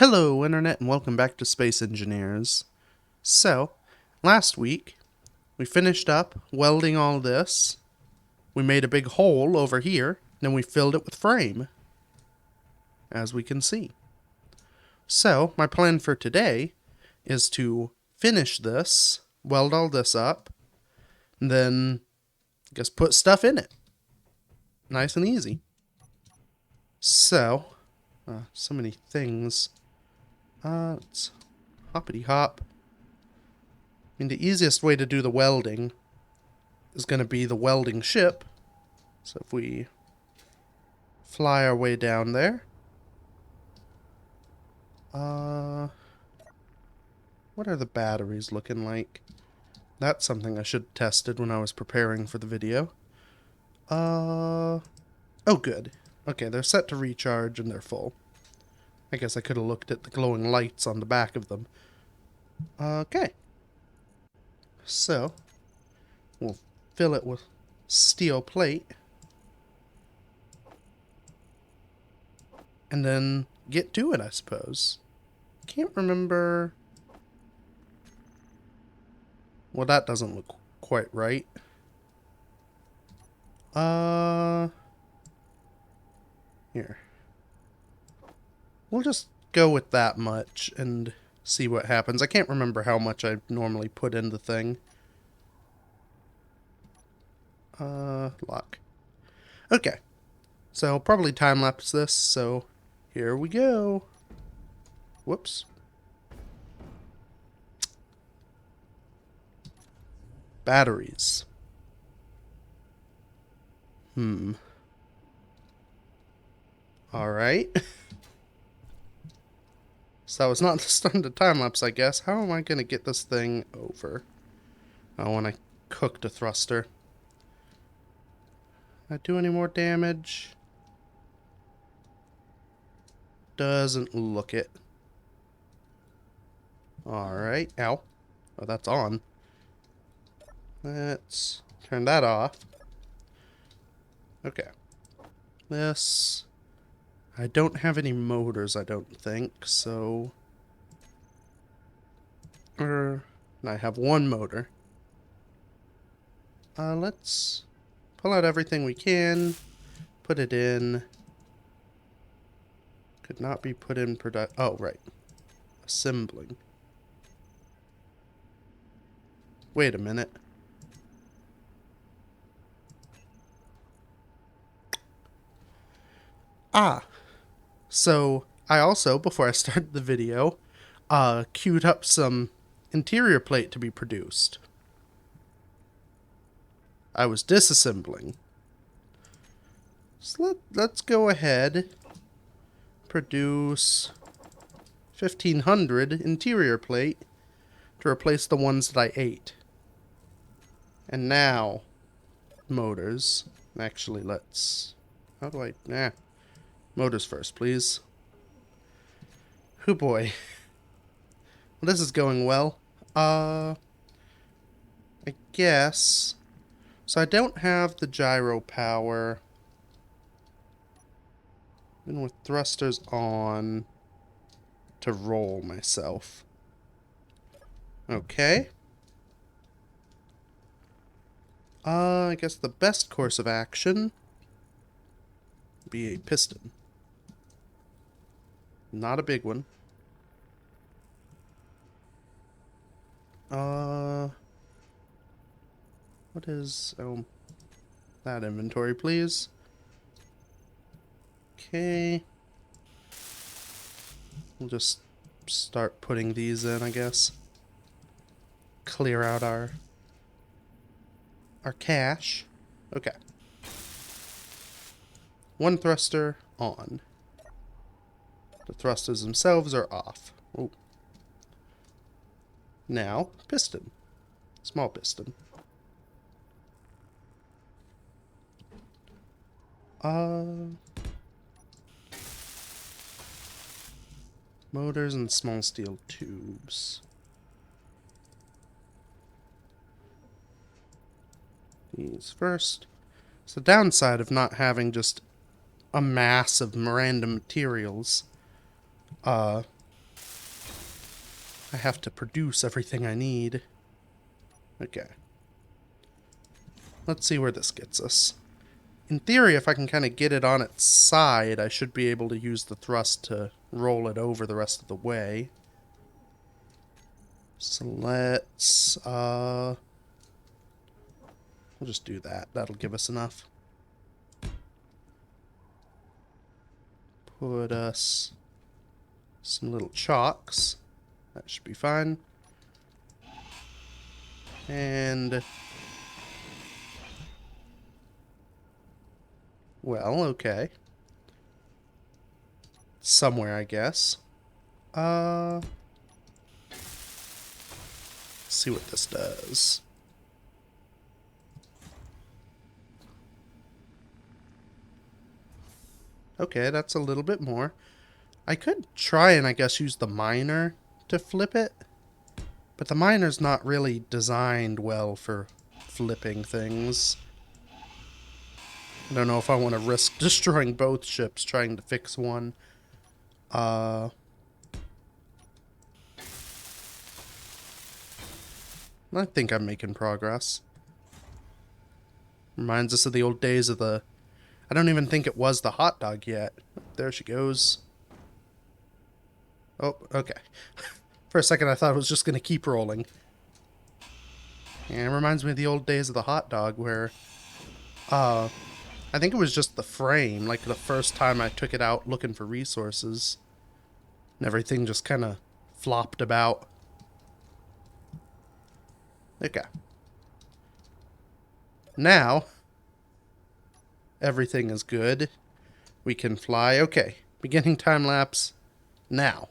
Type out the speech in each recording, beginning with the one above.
Hello, Internet, and welcome back to Space Engineers. So, last week, we finished up welding all this. We made a big hole over here, then we filled it with frame, as we can see. So, my plan for today is to finish this, weld all this up, and then, I guess, put stuff in it. Nice and easy. So, so many things. Let's hoppity hop. I mean, the easiest way to do the welding is going to be the welding ship. So if we fly our way down there. What are the batteries looking like? That's something I should have tested when I was preparing for the video. Oh good. Okay, they're set to recharge and they're full. I guess I could have looked at the glowing lights on the back of them. Okay. So, we'll fill it with steel plate. And then get to it, I suppose. Can't remember. Well, that doesn't look quite right. Here. We'll just go with that much and see what happens. I can't remember how much I normally put in the thing. Lock. Okay. So I'll probably time-lapse this, so here we go. Whoops. Batteries. Alright. So that was not the start of the time-lapse, I guess. How am I going to get this thing over? Oh, when I cooked a thruster. Did I do any more damage? Doesn't look it. Alright. Ow. Oh, that's on. Let's turn that off. Okay. This... I don't have any motors, I don't think, so... I have one motor. Let's pull out everything we can. Put it in. Could not be put in oh, right. Assembling. Wait a minute. So I also, before I started the video, queued up some interior plate to be produced. I was disassembling. So let's go ahead. Produce 1500 interior plate to replace the ones that I ate. And now, motors. Actually, let's... How do I... Motors first, please. Oh boy. Well, this is going well. I guess... So I don't have the gyro power. Even with thrusters on to roll myself. Okay. I guess the best course of action would be a piston. Not a big one. What is... Oh, that inventory, please. Okay. We'll just start putting these in, I guess. Clear out our cache. Okay. One thruster on. The thrusters themselves are off. Oh. Now, piston. Small piston. Motors and small steel tubes. These first. It's the downside of not having just a mass of random materials. I have to produce everything I need. Okay. Let's see where this gets us. In theory, if I can kind of get it on its side, I should be able to use the thrust to roll it over the rest of the way. So let's, we'll just do that. That'll give us enough. Put us some little chalks. That should be fine. And... well, okay. Somewhere, I guess. Let's see what this does. Okay, that's a little bit more. I could try and, I guess, use the miner to flip it. But the miner's not really designed well for flipping things. I don't know if I want to risk destroying both ships trying to fix one. I think I'm making progress. Reminds us of the old days of the... I don't even think it was the hot dog yet. There she goes. Oh, okay. For a second I thought it was just going to keep rolling. Yeah, it reminds me of the old days of the hot dog where... I think it was just the frame, like the first time I took it out looking for resources. And everything just kind of flopped about. Okay. Now, everything is good. We can fly. Okay, beginning time lapse now.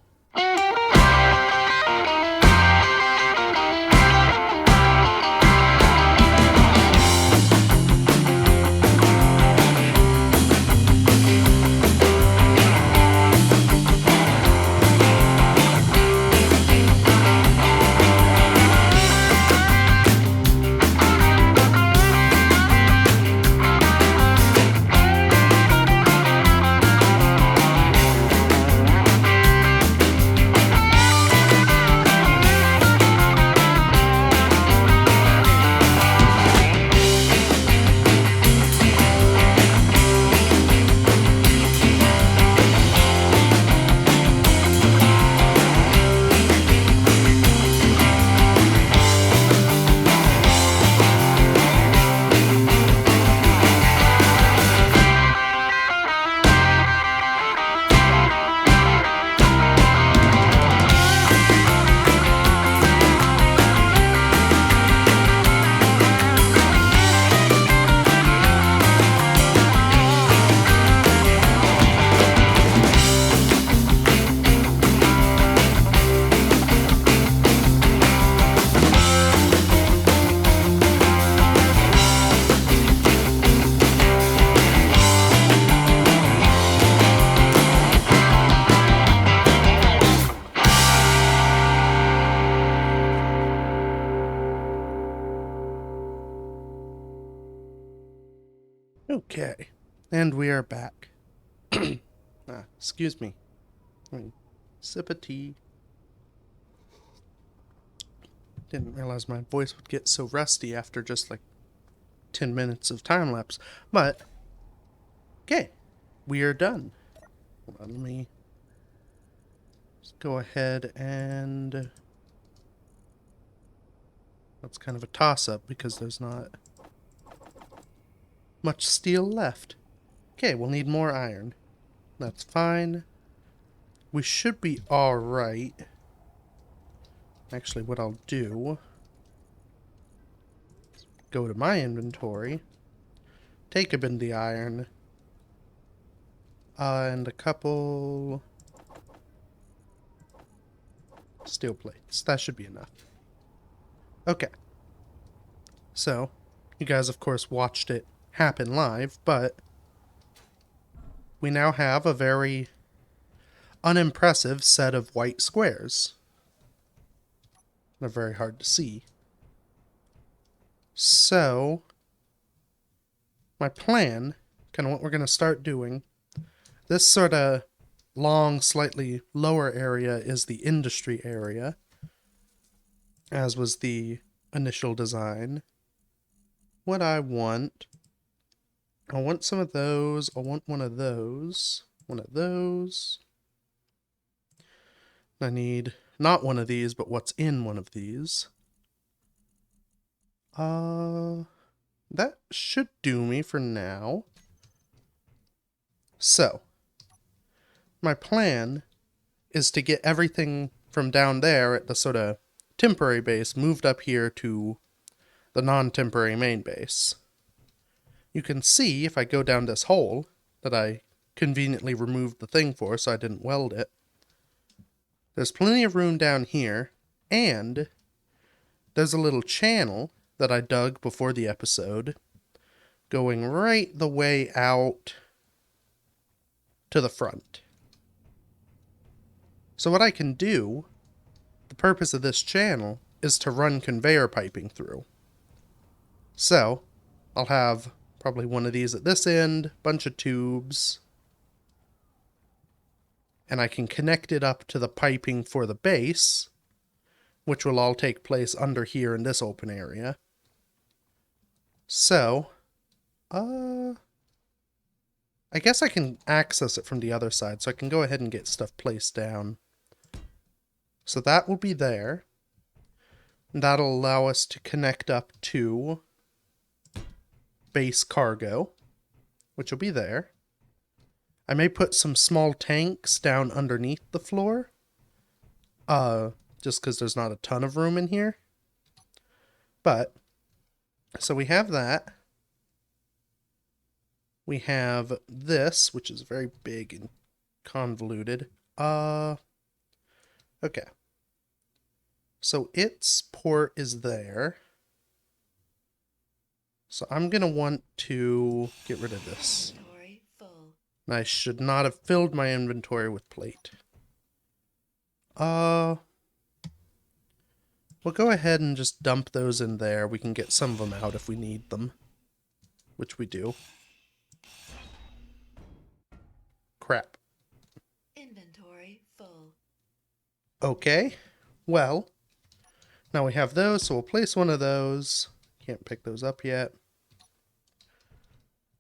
Okay, and we are back. Excuse me. Sip of tea. Didn't realize my voice would get so rusty after just like 10 minutes of time lapse. But, okay, we are done. Hold on, let me just go ahead and... that's kind of a toss-up because there's not much steel left. Okay, we'll need more iron. That's fine. We should be alright. Actually, what I'll do... go to my inventory. Take a bin of the iron. And a couple... steel plates. That should be enough. Okay. So, you guys of course watched it happen live, but we now have a very unimpressive set of white squares. They're very hard to see. So, my plan, kind of what we're going to start doing, this sort of long, slightly lower area is the industry area. as was the initial design. What I want some of those. I want one of those. One of those. I need not one of these, but what's in one of these. That should do me for now. So, my plan is to get everything from down there at the sort of temporary base moved up here to the non-temporary main base. You can see, if I go down this hole, that I conveniently removed the thing for so I didn't weld it. There's plenty of room down here, and there's a little channel that I dug before the episode, going right the way out to the front. So what I can do, the purpose of this channel, is to run conveyor piping through. So, I'll have probably one of these at this end, bunch of tubes, and I can connect it up to the piping for the base, which will all take place under here in this open area. So, I guess I can access it from the other side, so I can go ahead and get stuff placed down. So that will be there. That'll allow us to connect up to base cargo, which will be there. I may put some small tanks down underneath the floor, just because there's not a ton of room in here. But, so we have that. We have this, which is very big and convoluted. Okay. So its port is there. So I'm going to want to get rid of this. I should not have filled my inventory with plate. We'll go ahead and just dump those in there. We can get some of them out if we need them, which we do. Crap. Inventory full. Okay. Well, now we have those, so we'll place one of those. Can't pick those up yet.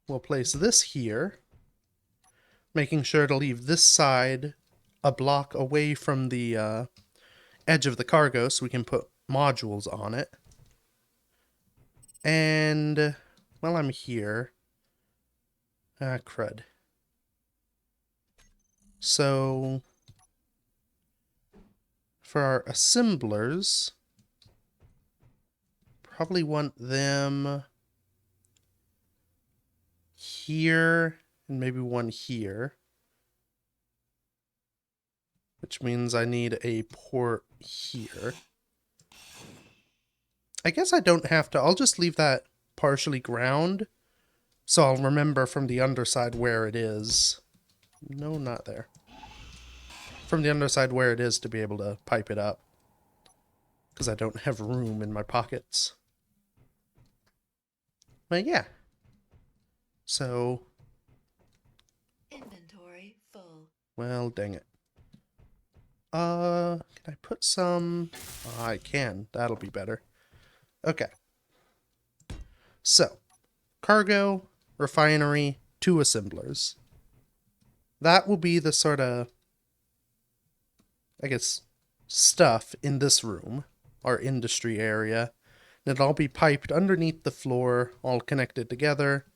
We'll place this here, making sure to leave this side a block away from the edge of the cargo so we can put modules on it. And while I'm here, crud. So for our assemblers, probably want them here and maybe one here, which means I need a port here. I guess I don't have to. I'll just leave that partially ground so I'll remember from the underside where it is. No, not there. From the underside where it is to be able to pipe it up, because I don't have room in my pockets. But yeah. So. Inventory full. Well, dang it. Can I put some? Oh, I can. That'll be better. Okay. So, cargo, refinery, 2 assemblers. That will be the sort of, I guess, stuff in this room, our industry area. And it'll all be piped underneath the floor, all connected together,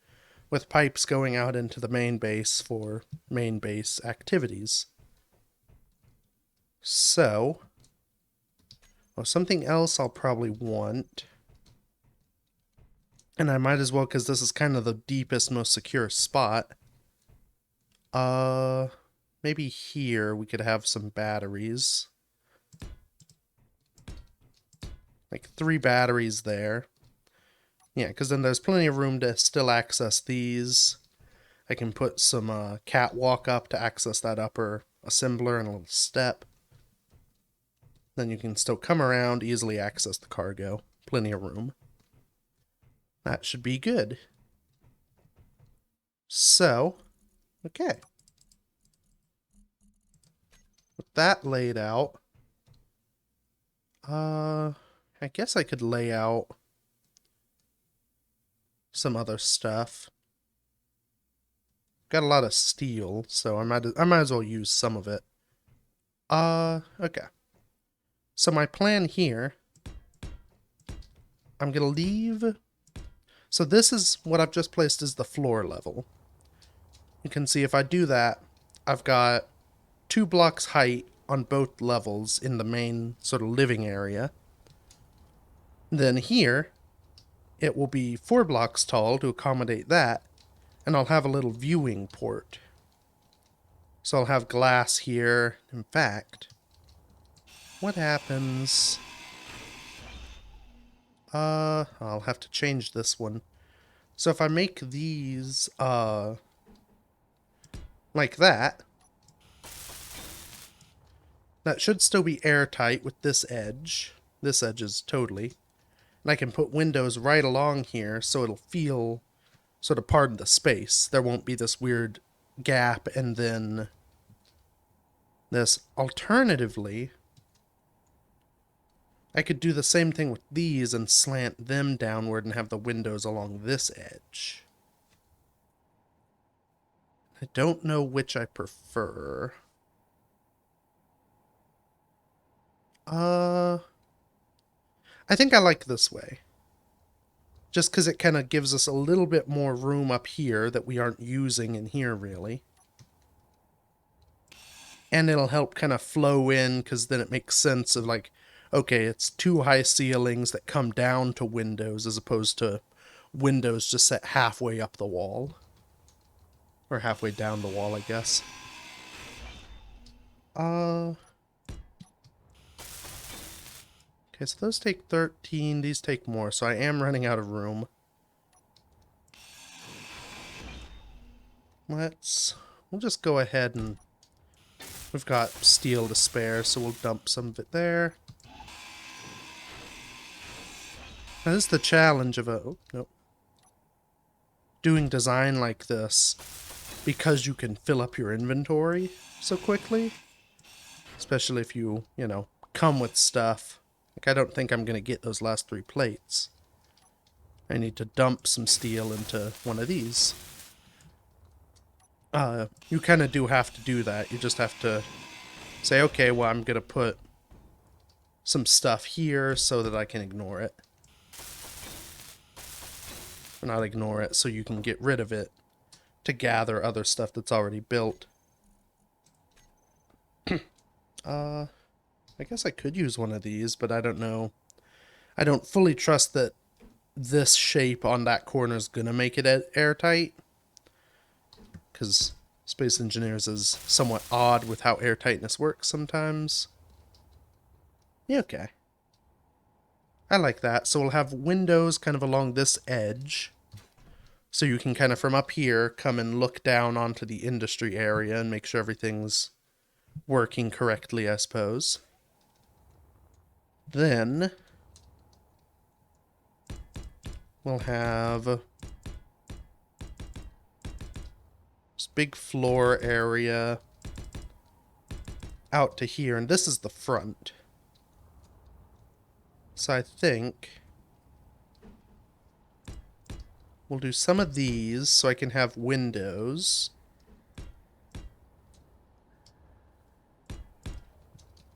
with pipes going out into the main base for main base activities. So, something else I'll probably want, and I might as well because this is kind of the deepest, most secure spot. Maybe here we could have some batteries. Like 3 batteries there. Yeah, because then there's plenty of room to still access these. I can put some catwalk up to access that upper assembler and a little step. Then you can still come around, easily access the cargo. Plenty of room. That should be good. So, okay. With that laid out, I guess I could lay out some other stuff. Got a lot of steel, so I might as well use some of it. Okay. So my plan here, I'm gonna leave. So this is what I've just placed as the floor level. You can see if I do that, I've got 2 blocks height on both levels in the main sort of living area. Then here, it will be 4 blocks tall to accommodate that, and I'll have a little viewing port. So I'll have glass here. In fact, what happens... I'll have to change this one. So if I make these, like that, that should still be airtight with this edge. This edge is totally. And I can put windows right along here so it'll feel sort of part of the space. There won't be this weird gap and then this. Alternatively, I could do the same thing with these and slant them downward and have the windows along this edge. I don't know which I prefer. I think I like this way. Just because it kind of gives us a little bit more room up here that we aren't using in here, really. And it'll help kind of flow in, because then it makes sense of like, okay, it's 2 high ceilings that come down to windows as opposed to windows just set halfway up the wall. Or halfway down the wall, I guess. Okay, so those take 13, these take more, so I am running out of room. We'll just go ahead and... We've got steel to spare, so we'll dump some of it there. Now this is the challenge of doing design like this, because you can fill up your inventory so quickly. Especially if you come with stuff. Like, I don't think I'm going to get those last 3 plates. I need to dump some steel into one of these. You kind of do have to do that. You just have to say, okay, well, I'm going to put some stuff here so that I can ignore it. Or not ignore it, so you can get rid of it to gather other stuff that's already built. I guess I could use one of these, but I don't know. I don't fully trust that this shape on that corner is going to make it airtight. Because Space Engineers is somewhat odd with how airtightness works sometimes. Yeah, okay. I like that. So we'll have windows kind of along this edge. So you can kind of from up here come and look down onto the industry area and make sure everything's working correctly, I suppose. Then we'll have this big floor area out to here, and this is the front. So I think we'll do some of these so I can have windows.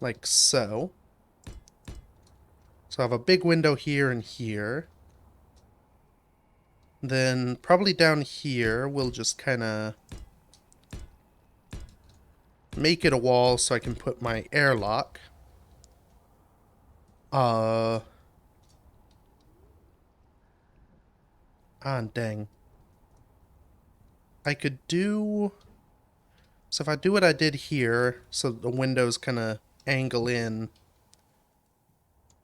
Like so. So I have a big window here and here. Then probably down here we'll just kind of make it a wall so I can put my airlock. Dang. I could do... So if I do what I did here, so the windows kind of angle in,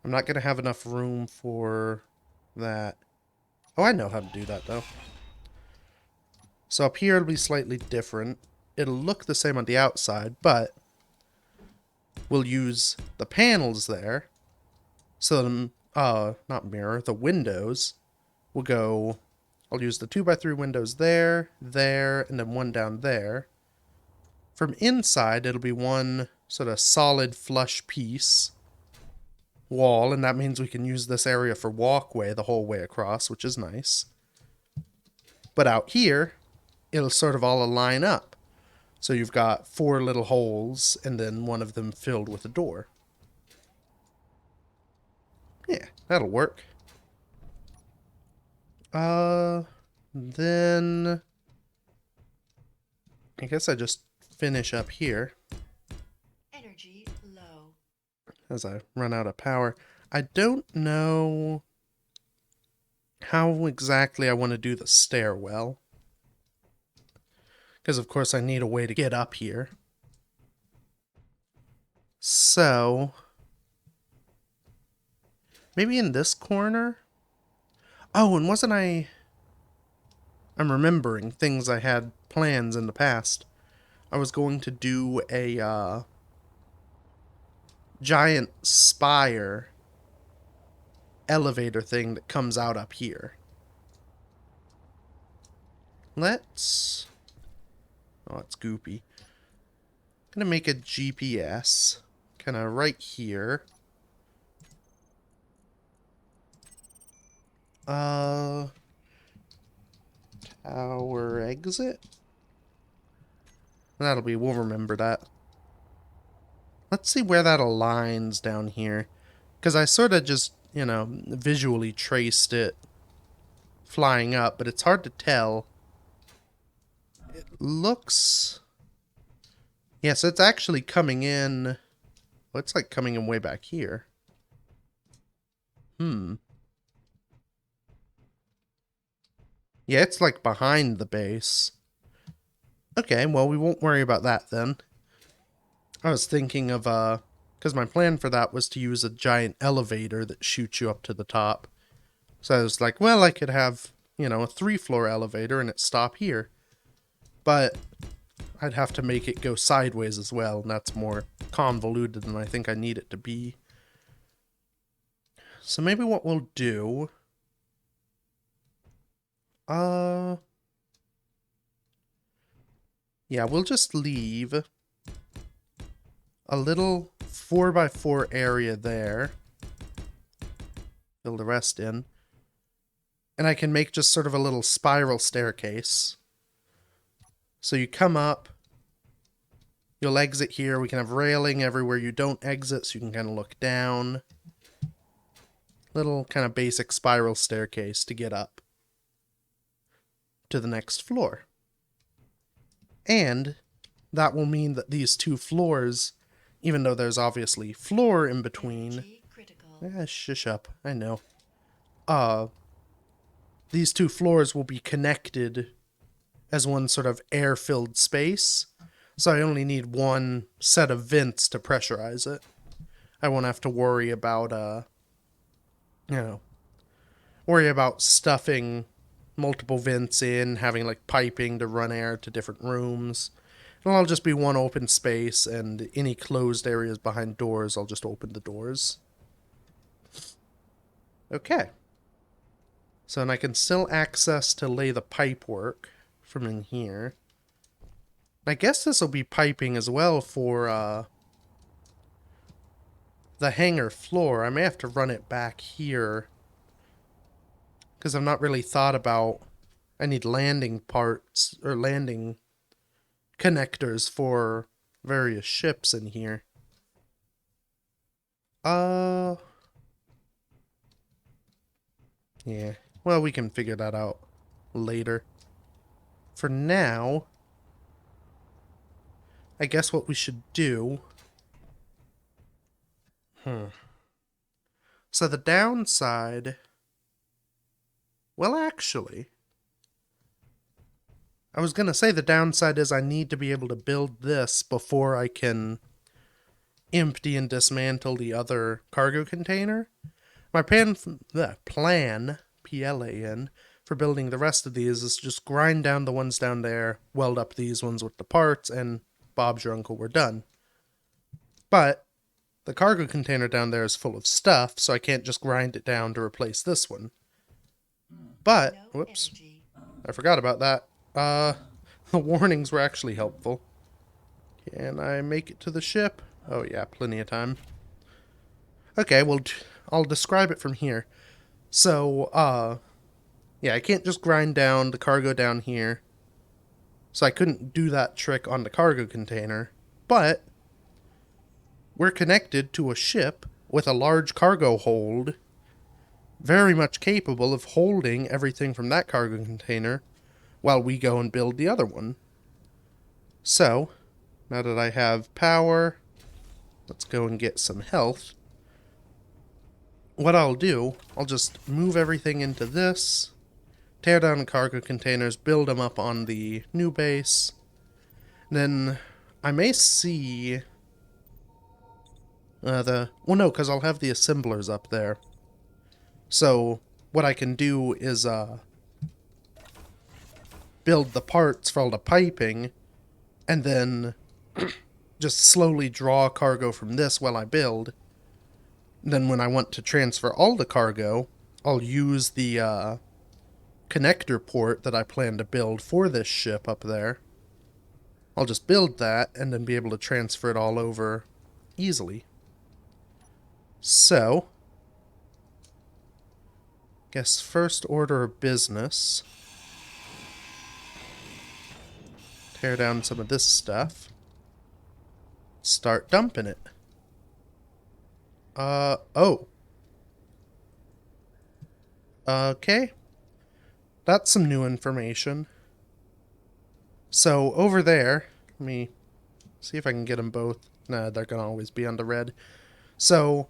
I'm not going to have enough room for that. Oh, I know how to do that, though. So up here it'll be slightly different. It'll look the same on the outside, but we'll use the panels there. So the, not mirror, the windows will go... I'll use the 2x3 windows there, there, and then one down there. From inside, it'll be one sort of solid flush piece wall, and that means we can use this area for walkway the whole way across, which is nice. But out here, it'll sort of all line up. So you've got 4 little holes, and then one of them filled with a door. Yeah, that'll work. Then I guess I just finish up here Energy low. as I run out of power. I don't know how exactly I want to do the stairwell, because of course I need a way to get up here. So maybe in this corner? Oh, and wasn't I'm remembering things I had plans in the past. I was going to do a giant spire elevator thing that comes out up here. Let's... Oh, it's goopy. I'm gonna make a GPS kind of right here. Tower exit? That'll be, we'll remember that. Let's see where that aligns down here. Because I sort of just, visually traced it flying up, but it's hard to tell. It looks... Yes, it's actually coming in... Well, it's like coming in way back here. Yeah, it's like behind the base. Okay, well, we won't worry about that then. I was thinking of, because my plan for that was to use a giant elevator that shoots you up to the top. So I was like, well, I could have, a 3-floor elevator and it stop here. But I'd have to make it go sideways as well, and that's more convoluted than I think I need it to be. So maybe what we'll do... Yeah, we'll just leave a little 4x4 area there. Fill the rest in. And I can make just sort of a little spiral staircase. So you come up, you'll exit here. We can have railing everywhere you don't exit, so you can kind of look down. Little kind of basic spiral staircase to get up to the next floor. And that will mean that these 2 floors, even though there's obviously floor in between... shush up, I know. These 2 floors will be connected as one sort of air-filled space. So I only need one set of vents to pressurize it. I won't have to worry about, worry about stuffing multiple vents in, having like piping to run air to different rooms. It'll all just be one open space, and any closed areas behind doors, I'll just open the doors. Okay. So, and I can still access to lay the pipe work from in here. I guess this will be piping as well for, the hangar floor. I may have to run it back here, because I've not really thought about... I need landing parts, or landing connectors for various ships in here. Yeah. Well, we can figure that out later. For now, I guess what we should do... So the downside... Well, actually... I was going to say the downside is I need to be able to build this before I can empty and dismantle the other cargo container. My plan, P-L-A-N, for building the rest of these is just grind down the ones down there, weld up these ones with the parts, and Bob's your uncle, we're done. But the cargo container down there is full of stuff, so I can't just grind it down to replace this one. But, whoops, I forgot about that. The warnings were actually helpful. Can I make it to the ship? Oh yeah, plenty of time. Okay, well, I'll describe it from here. So, yeah, I can't just grind down the cargo down here. So I couldn't do that trick on the cargo container. But we're connected to a ship with a large cargo hold, very much capable of holding everything from that cargo container while we go and build the other one. So, now that I have power, let's go and get some health. What I'll do, I'll just move everything into this, tear down the cargo containers, build them up on the new base. Then I may see well, no, because I'll have the assemblers up there. So what I can do is build the parts for all the piping, and then just slowly draw cargo from this while I build. Then when I want to transfer all the cargo, I'll use the connector port that I plan to build for this ship up there. I'll just build that and then be able to transfer it all over easily. So, guess first order of business. Tear down some of this stuff. Start dumping it. Oh. Okay. That's some new information. So, over there, let me see if I can get them both. Nah, they're gonna always be on the red. So,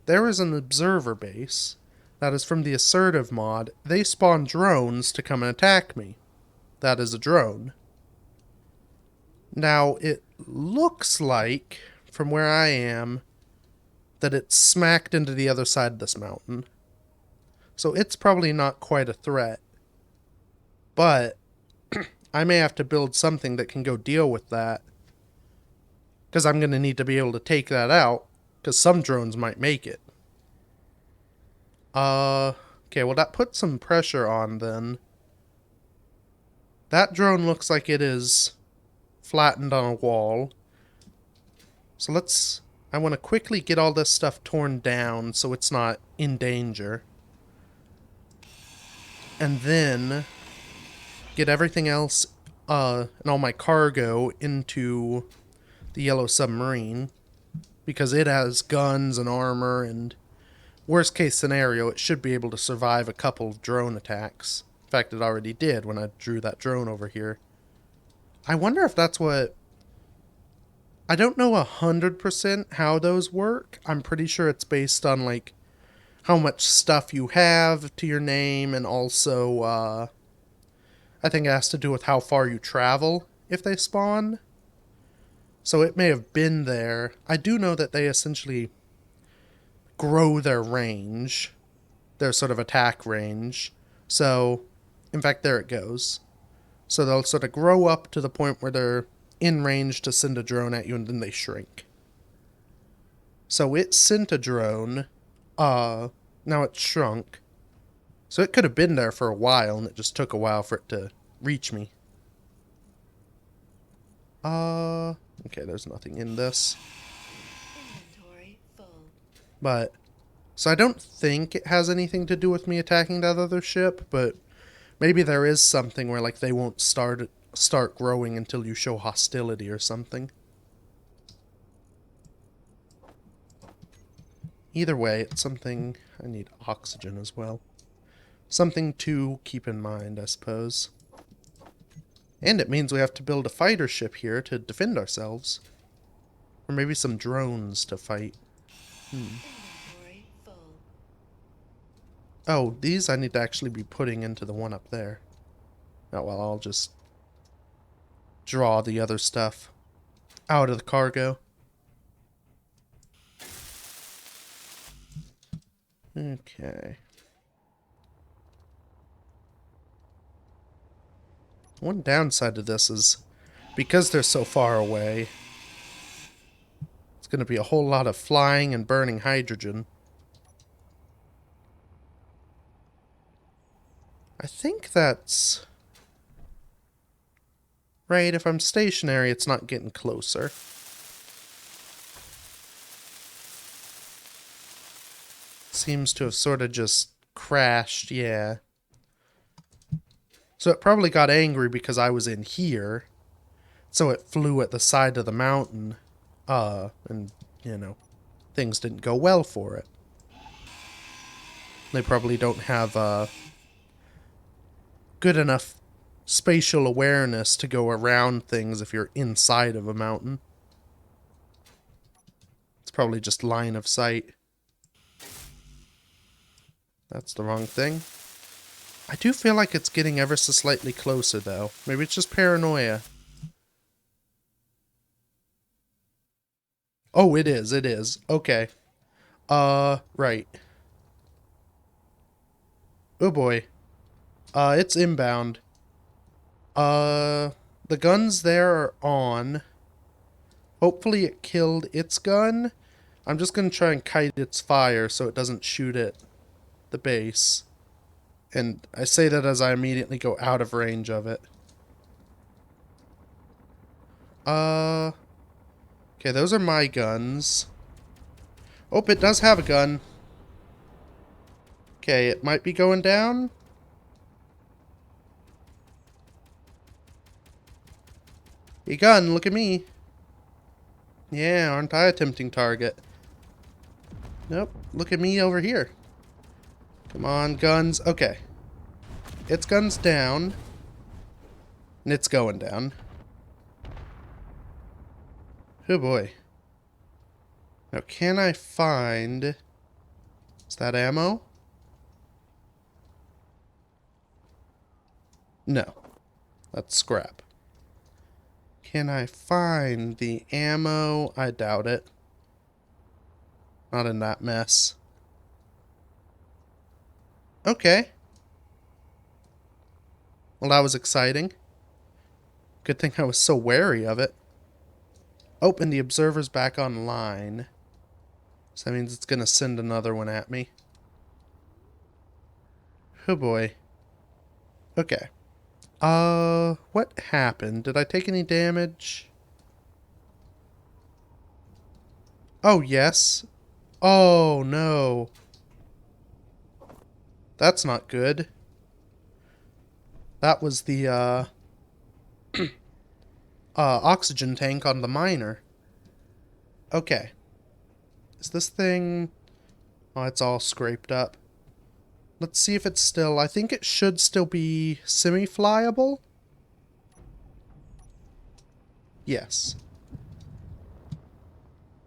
there is an observer base that is from the assertive mod. They spawn drones to come and attack me. That is a drone. Now, it looks like, from where I am, that it's smacked into the other side of this mountain. So it's probably not quite a threat. But I may have to build something that can go deal with that. Because I'm going to need to be able to take that out. Because some drones might make it. Okay, well that puts some pressure on then. That drone looks like it is flattened on a wall. So I want to quickly get all this stuff torn down so it's not in danger. And then get everything else and all my cargo into the yellow submarine. Because it has guns and armor, and worst case scenario, it should be able to survive a couple of drone attacks. In fact, it already did when I drew that drone over here. I wonder if that's what... I don't know 100% how those work. I'm pretty sure it's based on, like, how much stuff you have to your name, and also, I think it has to do with how far you travel if they spawn. So it may have been there. I do know that they essentially grow their range, their sort of attack range. So, in fact, there it goes. So they'll sort of grow up to the point where they're in range to send a drone at you, and then they shrink. So it sent a drone. Now it's shrunk. So it could have been there for a while, and it just took a while for it to reach me. Okay, there's nothing in this. Inventory full. But, so I don't think it has anything to do with me attacking that other ship, but maybe there is something where, like, they won't start growing until you show hostility or something. Either way, it's something... I need oxygen as well. Something to keep in mind, I suppose. And it means we have to build a fighter ship here to defend ourselves. Or maybe some drones to fight. Inventory full. Oh, these I need to actually be putting into the one up there. Oh, well, I'll just draw the other stuff out of the cargo. Okay. One downside to this is, because they're so far away, it's going to be a whole lot of flying and burning hydrogen. I think that's... right, if I'm stationary, it's not getting closer. Seems to have sort of just crashed, yeah. So it probably got angry because I was in here. So it flew at the side of the mountain. And, you know, things didn't go well for it. They probably don't have good enough spatial awareness to go around things if you're inside of a mountain. It's probably just line of sight. That's the wrong thing. I do feel like it's getting ever so slightly closer, though. Maybe it's just paranoia. Oh, it is, it is. Okay. Right. Oh boy. It's inbound. Uh, the guns there are on. Hopefully it killed its gun. I'm just gonna try and kite its fire so it doesn't shoot at the base. And I say that as I immediately go out of range of it. Okay, those are my guns. Oh, it does have a gun. Okay, it might be going down. Hey, gun, look at me. Yeah, aren't I a tempting target? Nope, look at me over here. Come on, guns. Okay. Its gun's down. And it's going down. Oh boy. Now, can I find... Is that ammo? No. That's scrap. Can I find the ammo? I doubt it. Not in that mess. Okay. Well, that was exciting. Good thing I was so wary of it. Oh, and the observer's back online. So that means it's gonna send another one at me. Oh boy. Okay. What happened? Did I take any damage? Oh, yes. Oh, no. That's not good. That was the, oxygen tank on the miner. Okay. Is this thing... Oh, it's all scraped up. Let's see if it's still... I think it should still be semi-flyable. Yes.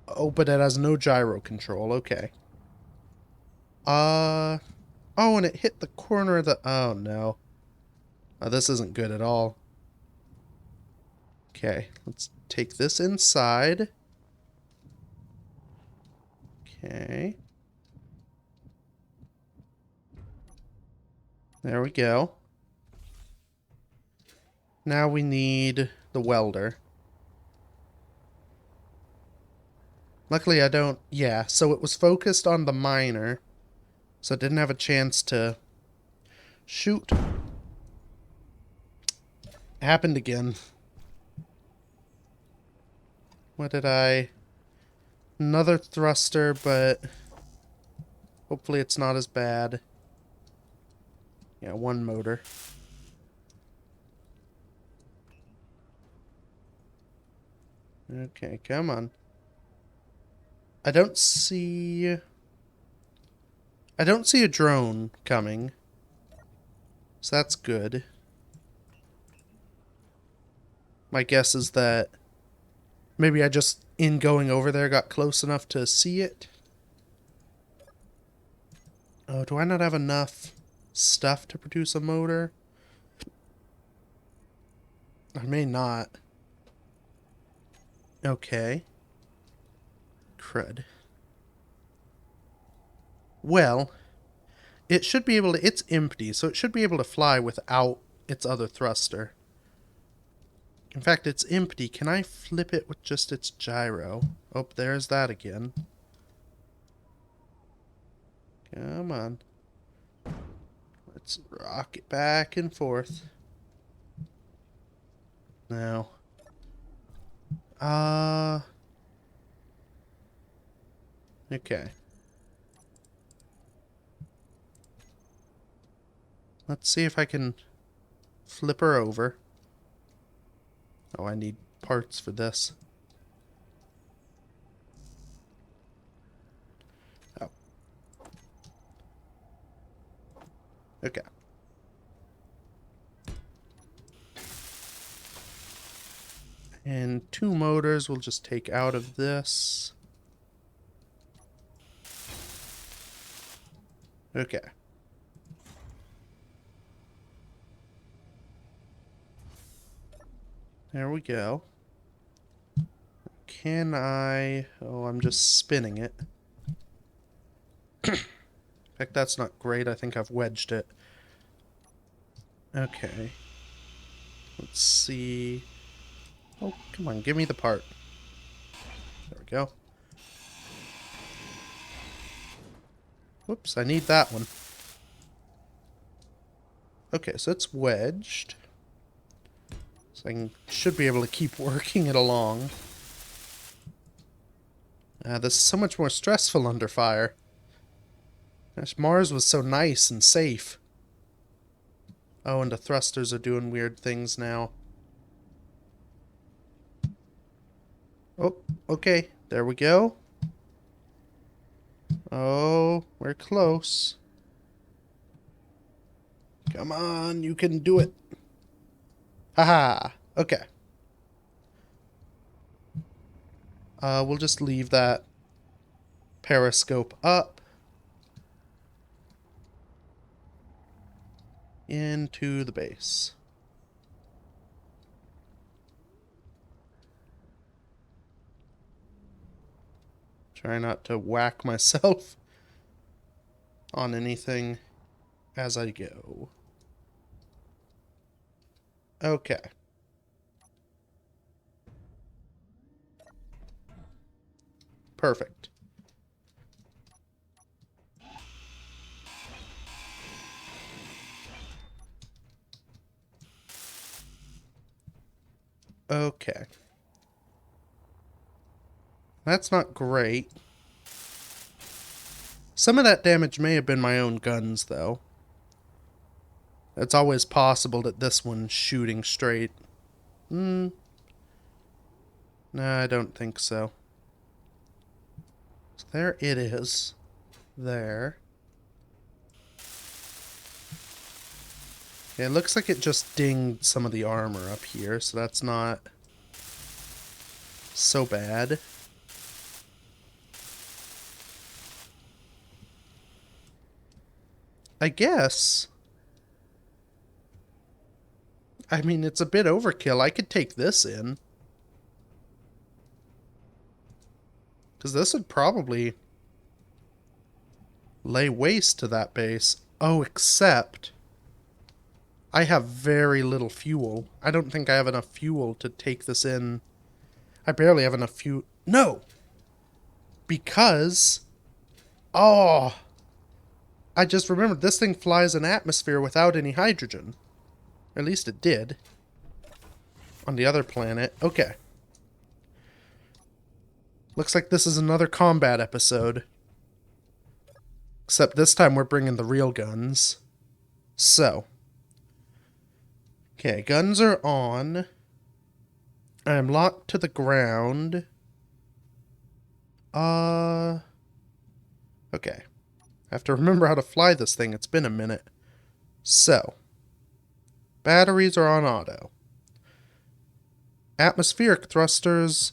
Oh, but it has no gyro control. Okay. Oh, and it hit the corner of the... Oh, no. Oh, this isn't good at all. Okay, let's take this inside. Okay. There we go. Now we need the welder. Luckily I don't... Yeah, so it was focused on the miner. So it didn't have a chance to shoot. Happened again. What did I... Another thruster, but... Hopefully it's not as bad. Yeah, one motor. Okay, come on. I don't see a drone coming. So that's good. My guess is that maybe I just, in going over there, got close enough to see it. Oh, do I not have enough stuff to produce a motor? I may not. Okay. Crud. Well, it should be able to... It's empty, so it should be able to fly without its other thruster. In fact, it's empty. Can I flip it with just its gyro? Oh, there's that again. Come on. Let's rock it back and forth. Now. Okay. Let's see if I can flip her over. Oh, I need parts for this. Oh. Okay. And 2 motors we'll just take out of this. Okay. There we go. Can I... Oh, I'm just spinning it. In fact, that's not great. I think I've wedged it. Okay. Let's see... Oh, come on, give me the part. There we go. Whoops, I need that one. Okay, so it's wedged. So should be able to keep working it along. This is so much more stressful under fire. Gosh, Mars was so nice and safe. Oh, and the thrusters are doing weird things now. Oh, okay. There we go. Oh, we're close. Come on, you can do it. Haha. Okay. We'll just leave that periscope up. Into the base. Try not to whack myself on anything as I go. Okay. Perfect. Okay. That's not great. Some of that damage may have been my own guns, though. It's always possible that this one's shooting straight. No, I don't think so. So there it is. There. Yeah, it looks like it just dinged some of the armor up here, so that's not so bad. I guess. I mean, it's a bit overkill. I could take this in. Because this would probably lay waste to that base. Oh, except I have very little fuel. I don't think I have enough fuel to take this in. I barely have enough fuel. No! Because... Oh! I just remembered this thing flies in atmosphere without any hydrogen. At least it did. On the other planet. Okay. Looks like this is another combat episode. Except this time we're bringing the real guns. So. Okay, guns are on. I am locked to the ground. Okay. I have to remember how to fly this thing. It's been a minute. So. Batteries are on auto. Atmospheric thrusters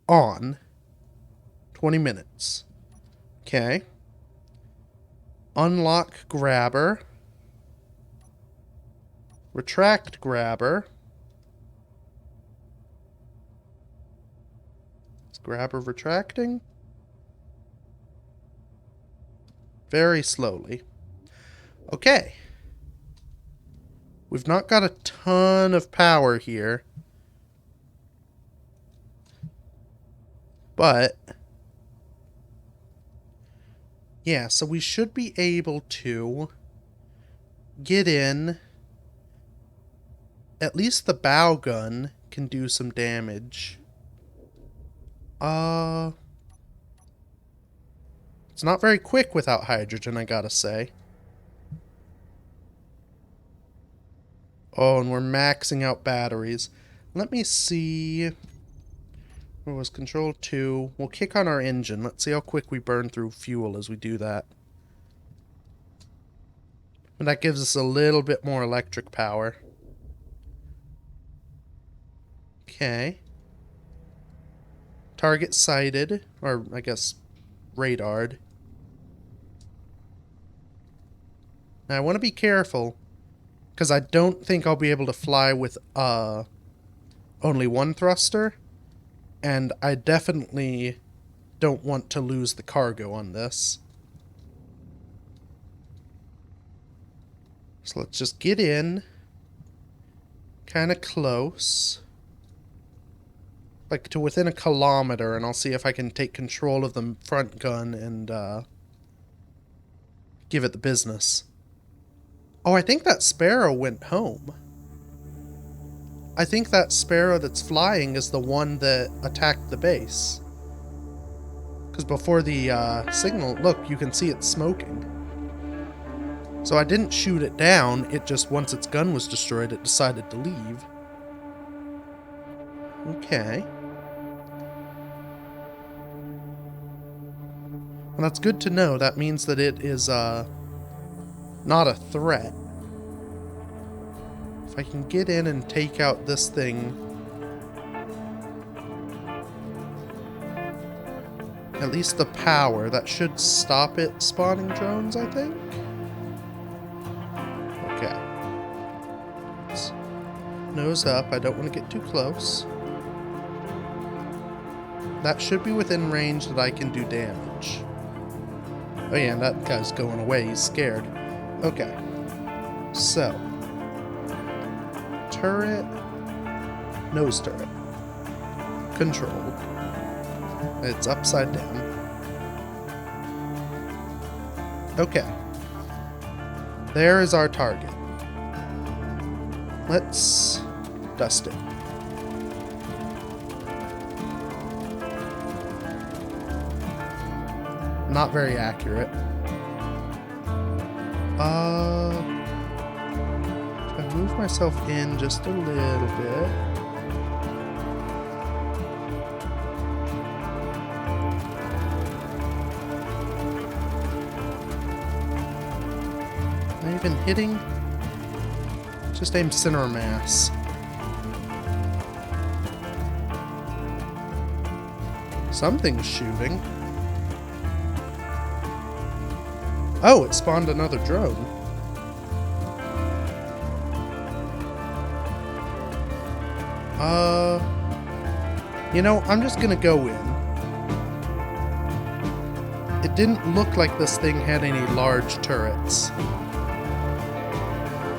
on. 20 minutes. Okay. Unlock grabber. Retract grabber. Is grabber retracting? Very slowly. Okay. We've not got a ton of power here. But... yeah, so we should be able to get in. At least the bow gun can do some damage. It's not very quick without hydrogen, I gotta say. Oh, and we're maxing out batteries. Let me see. Where was control 2? We'll kick on our engine. Let's see how quick we burn through fuel as we do that. And that gives us a little bit more electric power. Okay. Target sighted, or I guess radared. Now I want to be careful, because I don't think I'll be able to fly with only one thruster, and I definitely don't want to lose the cargo on this. So let's just get in, kind of close, like to within a kilometer, and I'll see if I can take control of the front gun and give it the business. Oh, I think that Sparrow went home. I think that Sparrow that's flying is the one that attacked the base. Because before the signal, look, you can see it smoking. So I didn't shoot it down, it just, once its gun was destroyed, it decided to leave. Okay. Well, that's good to know. That means that it is, not a threat. If I can get in and take out this thing, at least the power, that should stop it spawning drones, I think? Okay. Let's nose up. I don't want to get too close. That should be within range that I can do damage. Oh yeah, and that guy's going away. He's scared. Okay. So. Turret. Nose turret. Control. It's upside down. Okay. There is our target. Let's dust it. Not very accurate. If I move myself in just a little bit. Am I even hitting? Just aim center of mass. Something's shooting. Oh, it spawned another drone. You know, I'm just gonna go in. It didn't look like this thing had any large turrets.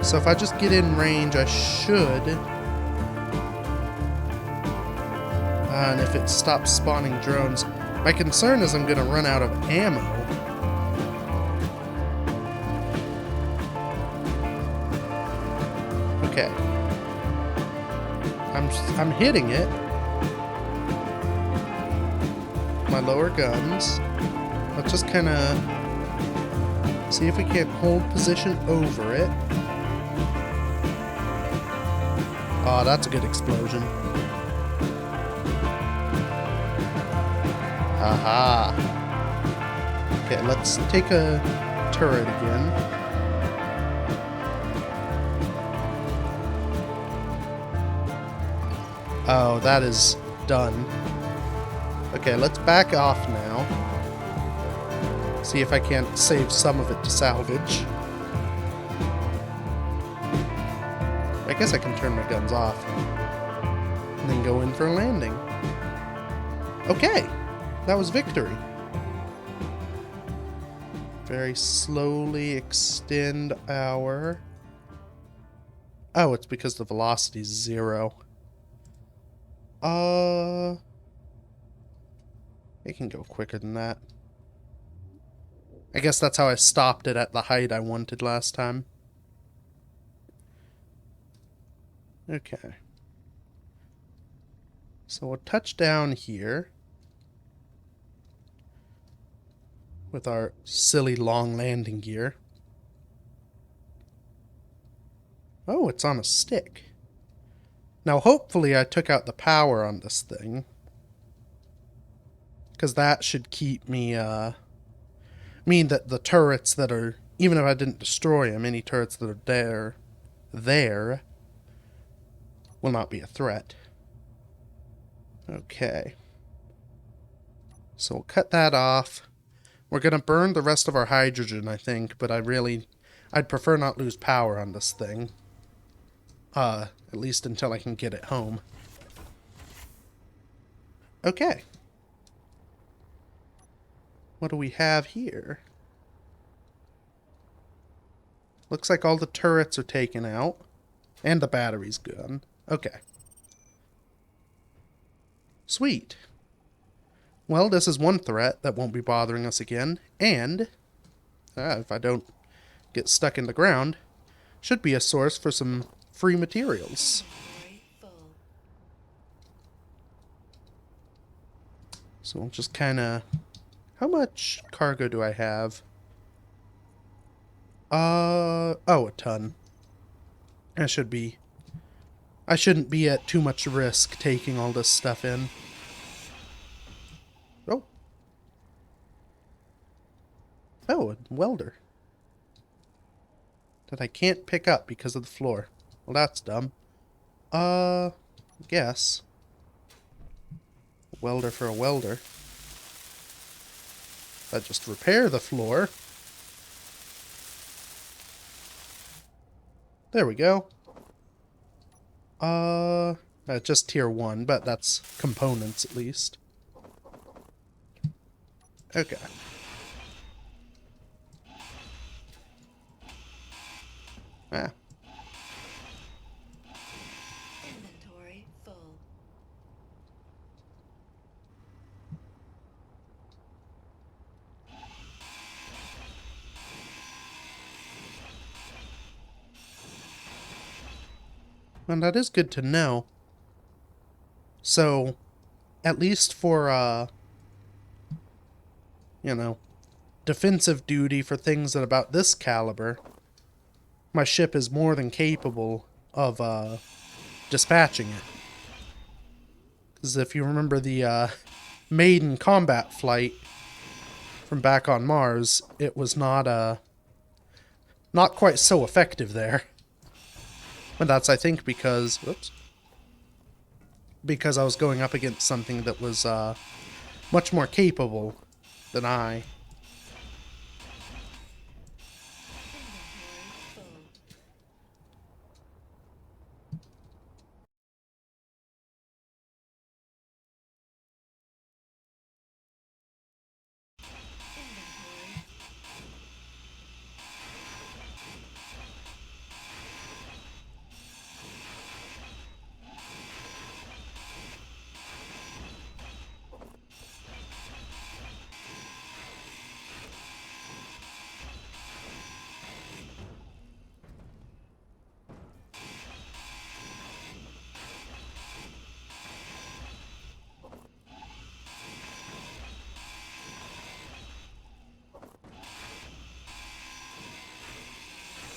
So if I just get in range, I should. And if it stops spawning drones, my concern is I'm gonna run out of ammo. Okay. I'm hitting it. My lower guns. Let's just kind of see if we can't hold position over it. Oh, that's a good explosion. Aha. Okay, let's take a turret again. Oh, that is done. Okay, let's back off now. See if I can't save some of it to salvage. I guess I can turn my guns off. And then go in for a landing. Okay, that was victory. Very slowly extend our... Oh, it's because the velocity is 0. It can go quicker than that. I guess that's how I stopped it at the height I wanted last time. Okay. So we'll touch down here with our silly long landing gear. Oh, it's on a stick. Now, hopefully I took out the power on this thing. Because that should keep me, mean that the turrets that are, even if I didn't destroy them, any turrets that are there, will not be a threat. Okay. So we'll cut that off. We're going to burn the rest of our hydrogen, I think, but I'd prefer not lose power on this thing. At least until I can get it home. Okay. What do we have here? Looks like all the turrets are taken out. And the battery's gone. Okay. Sweet. Well, this is one threat that won't be bothering us again. And, if I don't get stuck in the ground, should be a source for some free materials. Inventory full. So we'll just kind of... How much cargo do I have? Oh, a ton. I shouldn't be at too much risk taking all this stuff in. Oh. Oh, a welder. That I can't pick up because of the floor. Well, that's dumb. Guess. A welder for a welder. That just repair the floor. There we go. Just tier 1, but that's components at least. Okay. Ah. Inventory full. And that is good to know. So, at least for, you know, defensive duty for things at about this caliber, my ship is more than capable of, dispatching it. Because if you remember the, maiden combat flight from back on Mars, it was not quite so effective there. But that's, I think, because I was going up against something that was much more capable than I. Inventory full. Inventory.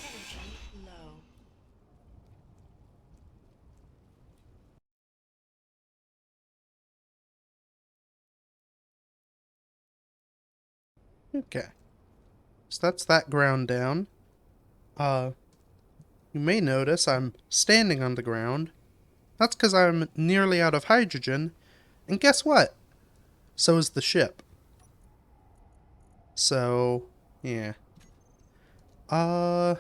Energy low. Okay. So that's that ground down. You may notice I'm standing on the ground. That's because I'm nearly out of hydrogen. And guess what? So is the ship. So, yeah. Oh,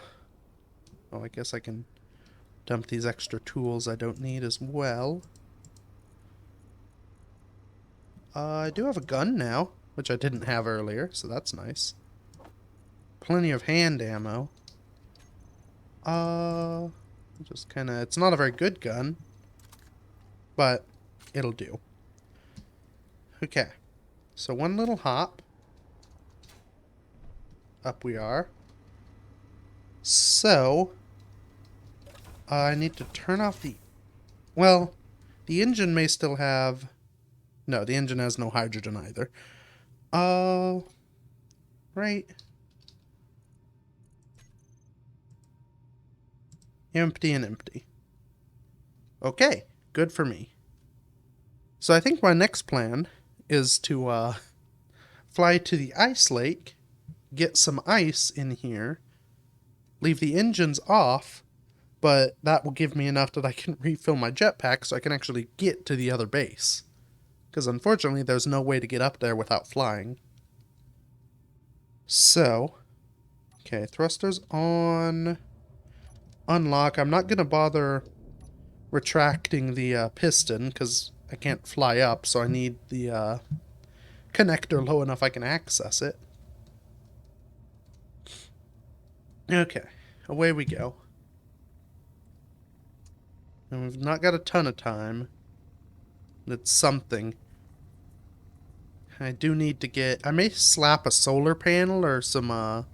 I guess I can dump these extra tools I don't need as well. I do have a gun now, which I didn't have earlier, so that's nice. Plenty of hand ammo. Just kinda... It's not a very good gun, but it'll do. Okay. So one little hop. Up we are. So, I need to turn off the... Well, the engine may still have... No, the engine has no hydrogen either. Right. Empty and empty. Okay, good for me. So I think my next plan is to fly to the ice lake, get some ice in here, leave the engines off, but that will give me enough that I can refill my jetpack so I can actually get to the other base. Because unfortunately, there's no way to get up there without flying. So, okay, thrusters on. Unlock. I'm not going to bother retracting the piston because I can't fly up, so I need the connector low enough I can access it. Okay, away we go. And we've not got a ton of time. It's something. I do need to get... I may slap a solar panel or some, I'll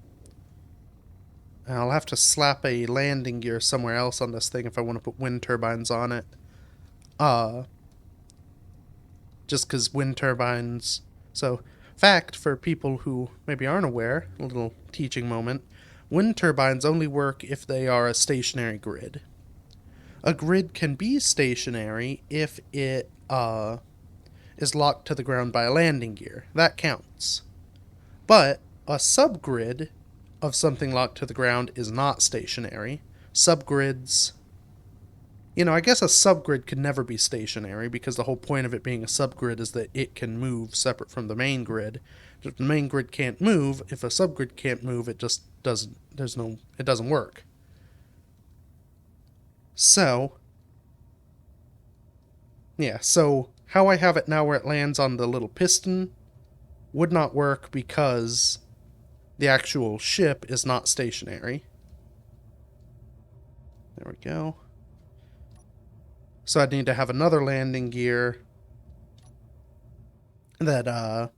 have to slap a landing gear somewhere else on this thing if I want to put wind turbines on it. Just because wind turbines... So, fact for people who maybe aren't aware, a little teaching moment, wind turbines only work if they are a stationary grid. A grid can be stationary if it is locked to the ground by a landing gear. That counts. But a subgrid of something locked to the ground is not stationary. Subgrids... I guess a subgrid could never be stationary because the whole point of it being a subgrid is that it can move separate from the main grid. If the main grid can't move, if a subgrid can't move, it just doesn't, it doesn't work. So, yeah, so how I have it now where it lands on the little piston would not work because the actual ship is not stationary. There we go. So I'd need to have another landing gear that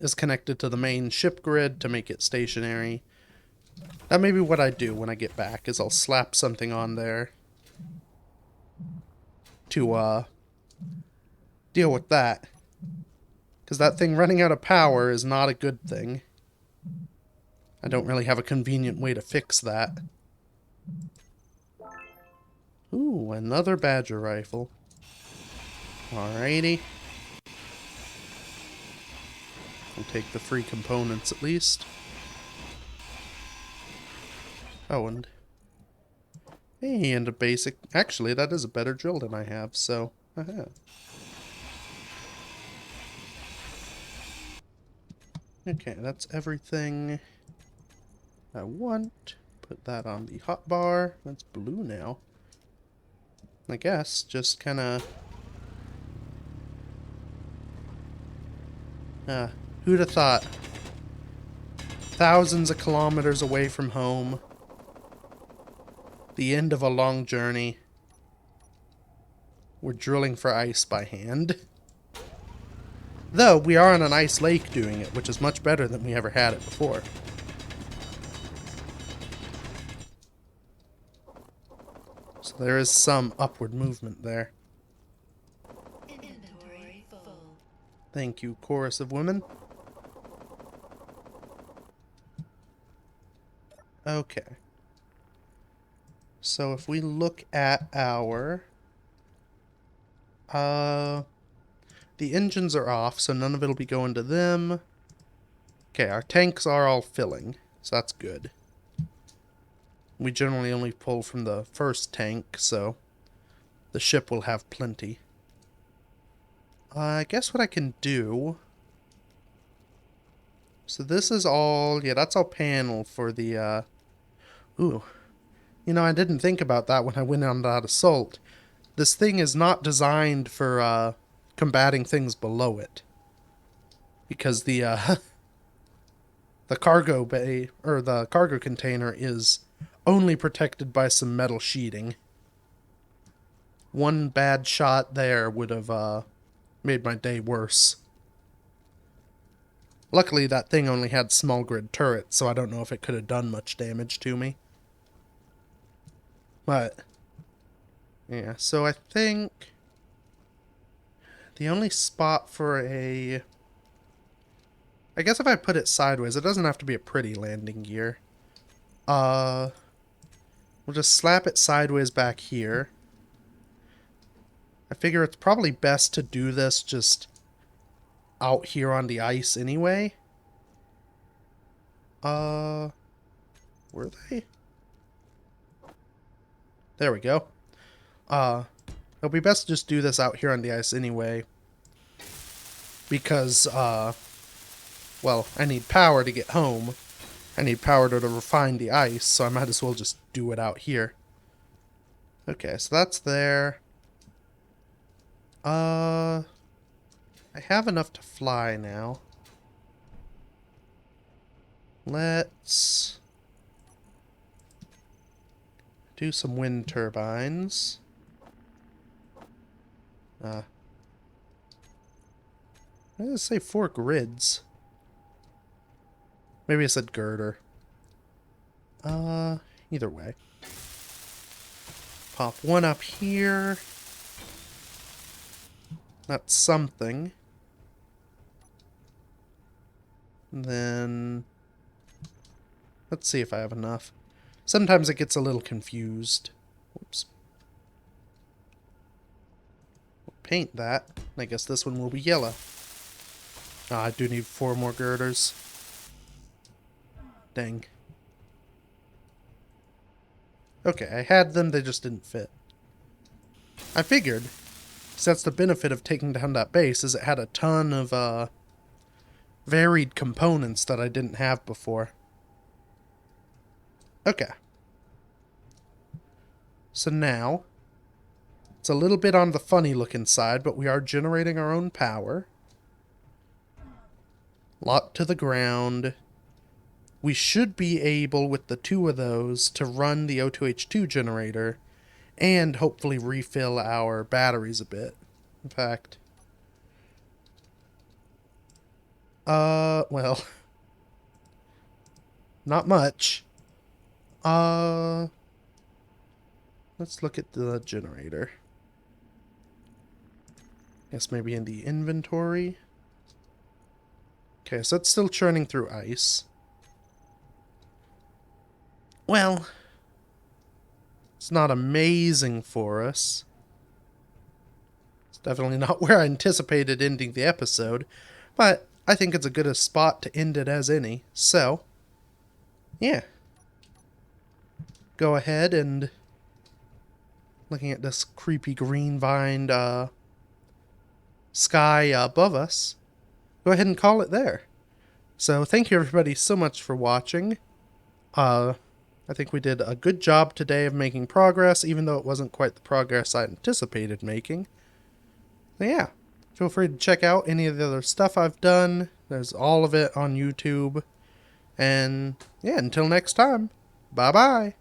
is connected to the main ship grid to make it stationary. That may be what I do when I get back, is I'll slap something on there to deal with that. Because that thing running out of power is not a good thing. I don't really have a convenient way to fix that. Ooh, another Badger rifle. Alrighty. We'll take the free components at least. Oh, and... Hey, and a basic... Actually, that is a better drill than I have, so... Aha. Okay, that's everything I want. Put that on the hotbar. That's blue now. I guess, just kinda... who'd have thought? Thousands of kilometers away from home. The end of a long journey. We're drilling for ice by hand. Though, we are on an ice lake doing it, which is much better than we ever had it before. So there is some upward movement there. Inventory full. Thank you, chorus of women. Okay. So if we look at our... the engines are off, so none of it'll be going to them. Okay, our tanks are all filling, so that's good. We generally only pull from the first tank, so the ship will have plenty. I guess what I can do... So this is all... Yeah, that's all panel for the, Ooh. I didn't think about that when I went on that assault. This thing is not designed for, combating things below it. Because the, the cargo bay, or the cargo container is only protected by some metal sheeting. One bad shot there would have, made my day worse. Luckily, that thing only had small grid turrets, so I don't know if it could have done much damage to me. But, yeah, so I think the only spot for a... I guess if I put it sideways, it doesn't have to be a pretty landing gear. We'll just slap it sideways back here. I figure it's probably best to do this just out here on the ice anyway. Were they? There we go. It'll be best to just do this out here on the ice anyway. Because, well, I need power to get home. I need power to refine the ice, so I might as well just do it out here. Okay, so that's there. I have enough to fly now. Let's do some wind turbines. What did it say? 4 grids. Maybe I said girder. Either way. Pop one up here. That's something. And then let's see if I have enough. Sometimes it gets a little confused. Whoops. We'll paint that. I guess this one will be yellow. I do need 4 more girders. Dang. Okay, I had them, they just didn't fit. I figured, because that's the benefit of taking down that base, is it had a ton of, varied components that I didn't have before. Okay. So now, it's a little bit on the funny looking side, but we are generating our own power. Locked to the ground. We should be able, with the 2 of those, to run the O2H2 generator and hopefully refill our batteries a bit. In fact, well, not much. Let's look at the generator. Guess maybe in the inventory. Okay, so it's still churning through ice. Well, it's not amazing for us. It's definitely not where I anticipated ending the episode, but I think it's a good a spot to end it as any. So, yeah. Go ahead and, looking at this creepy green-vined sky above us, go ahead and call it there. So, thank you everybody so much for watching. I think we did a good job today of making progress, even though it wasn't quite the progress I anticipated making. So yeah, feel free to check out any of the other stuff I've done. There's all of it on YouTube. And yeah, until next time, bye-bye.